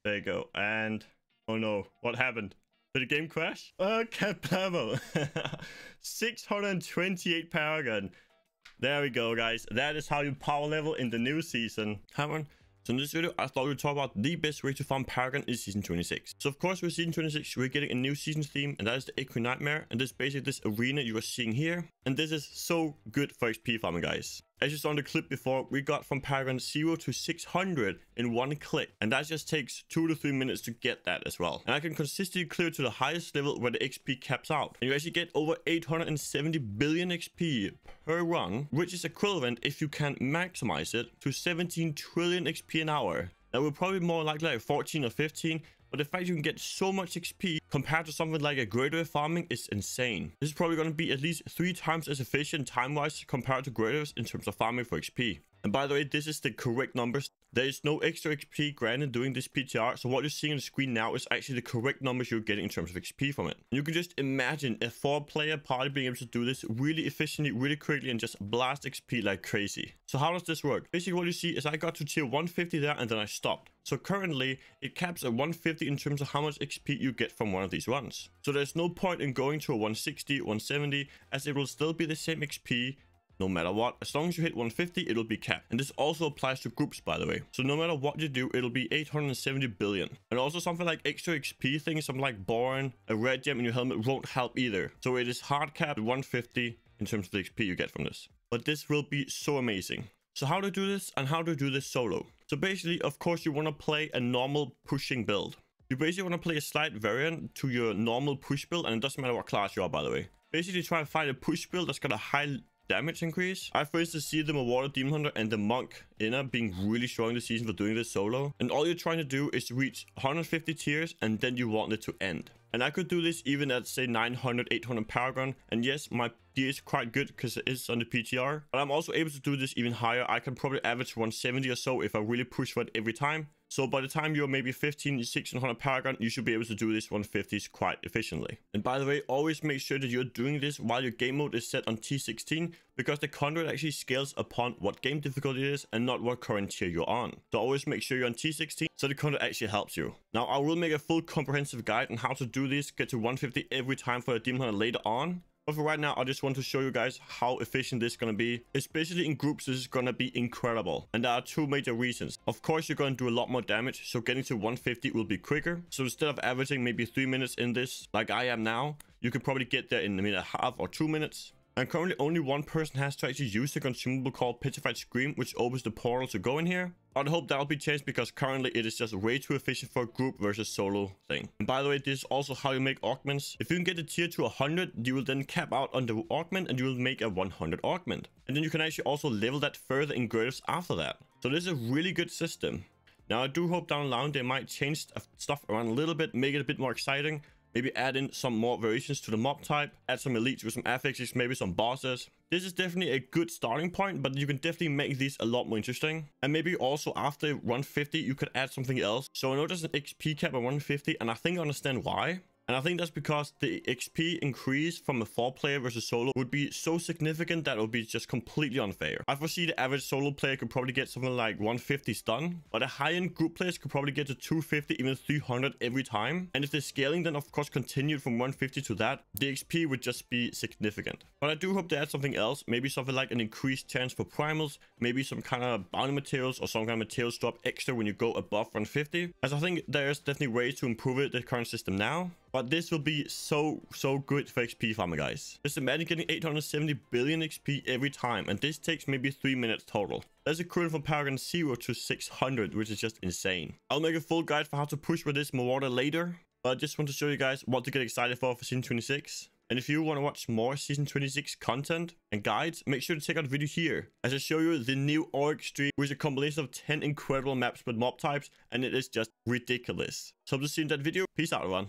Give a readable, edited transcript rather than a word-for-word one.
There you go. And oh no, what happened? Did the game crash? Cap level. 628 Paragon. There we go, guys. That is how you power level in the new season. Come on. So in this video, I thought we'd talk about the best way to farm Paragon in Season 26. So of course, with Season 26, we're getting a new season theme, and that is the Equi Nightmare. And this is basically this arena you are seeing here. And this is so good for XP farming, guys. As you saw in the clip before, we got from Paragon 0 to 600 in one click. And that just takes 2 to 3 minutes to get that as well. And I can consistently clear to the highest level where the XP caps out. And you actually get over 870 billion XP per run, which is equivalent, if you can maximize it, to 17 trillion XP an hour. That will probably be more likely like 14 or 15. But the fact you can get so much XP compared to something like a great wave farming is insane. This is probably going to be at least 3 times as efficient time-wise compared to great waves in terms of farming for XP. And by the way, this is the correct numbers. There is no extra XP granted doing this PTR. So what you're seeing on the screen now is actually the correct numbers you're getting in terms of XP from it. And you can just imagine a 4-player party being able to do this really efficiently, really quickly, and just blast XP like crazy. So how does this work? Basically what you see is I got to tier 150 there and then I stopped. So currently it caps at 150 in terms of how much XP you get from one of these runs. So there's no point in going to a 160, 170, as it will still be the same XP no matter what. As long as you hit 150, it'll be capped. And this also applies to groups, by the way. So no matter what you do, it'll be 870 billion. And also something like extra XP things, something like Boron, a red gem in your helmet won't help either. So it is hard capped at 150 in terms of the XP you get from this. But this will be so amazing. So how to do this and how to do this solo. So basically, of course, you want to play a normal pushing build. You basically want to play a slight variant to your normal push build, and it doesn't matter what class you are, by the way. Basically, try and find a push build that's got a high damage increase. I for instance see the marauder, demon hunter, and the monk inner being really strong this season for doing this solo. And all you're trying to do is reach 150 tiers, and then you want it to end. And I could do this even at say 900, 800 Paragon. And yes, my D is quite good because it is on the PTR. But I'm also able to do this even higher. I can probably average 170 or so if I really push for it every time. So by the time you're maybe 15, 1600 Paragon, you should be able to do this 150s quite efficiently. And by the way, always make sure that you're doing this while your game mode is set on T16, because the conduit actually scales upon what game difficulty it is and not what current tier you're on. So always make sure you're on T16 so the conduit actually helps you. Now I will make a full comprehensive guide on how to do this, get to 150 every time for a demon hunter later on. But for right now, I just want to show you guys how efficient this is going to be. Especially in groups, this is going to be incredible. And there are 2 major reasons. Of course, you're going to do a lot more damage, so getting to 150 will be quicker. So instead of averaging maybe 3 minutes in this, like I am now, you could probably get there in a minute and a half or 2 minutes. And currently only one person has to actually use the consumable called Petrified Scream, which opens the portal to go in here. But I hope that'll be changed, because currently it is just way too efficient for a group versus solo thing. And by the way, this is also how you make augments. If you can get the tier to 100, you will then cap out on the augment and you will make a 100 augment. And then you can actually also level that further in grades after that. So this is a really good system. Now I do hope down the line they might change stuff around a little bit, make it a bit more exciting. Maybe add in some more variations to the mob type, add some elites with some affixes, maybe some bosses. This is definitely a good starting point, but you can definitely make these a lot more interesting. And maybe also after 150, you could add something else. So I know there's an XP cap at 150, and I think I understand why. And I think that's because the XP increase from a 4-player versus solo would be so significant that it would be just completely unfair. I foresee the average solo player could probably get something like 150 stun, but a high-end group players could probably get to 250, even 300 every time. And if the scaling then of course continued from 150 to that, the XP would just be significant. But I do hope they add something else, maybe something like an increased chance for primals, maybe some kind of bounty materials or some kind of materials drop extra when you go above 150. As I think there's definitely ways to improve it, the current system now. But this will be so good for XP farming, guys. Just imagine getting 870 billion XP every time, and this takes maybe 3 minutes total. That's equivalent from Paragon 0 to 600, which is just insane. I'll make a full guide for how to push with this marauder later, but I just want to show you guys what to get excited for Season 26. And if you want to watch more Season 26 content and guides, make sure to check out the video here, as I show you the new Orc stream, which is a compilation of 10 incredible maps with mob types, and it is just ridiculous. So hope to see you in that video. Peace out, everyone.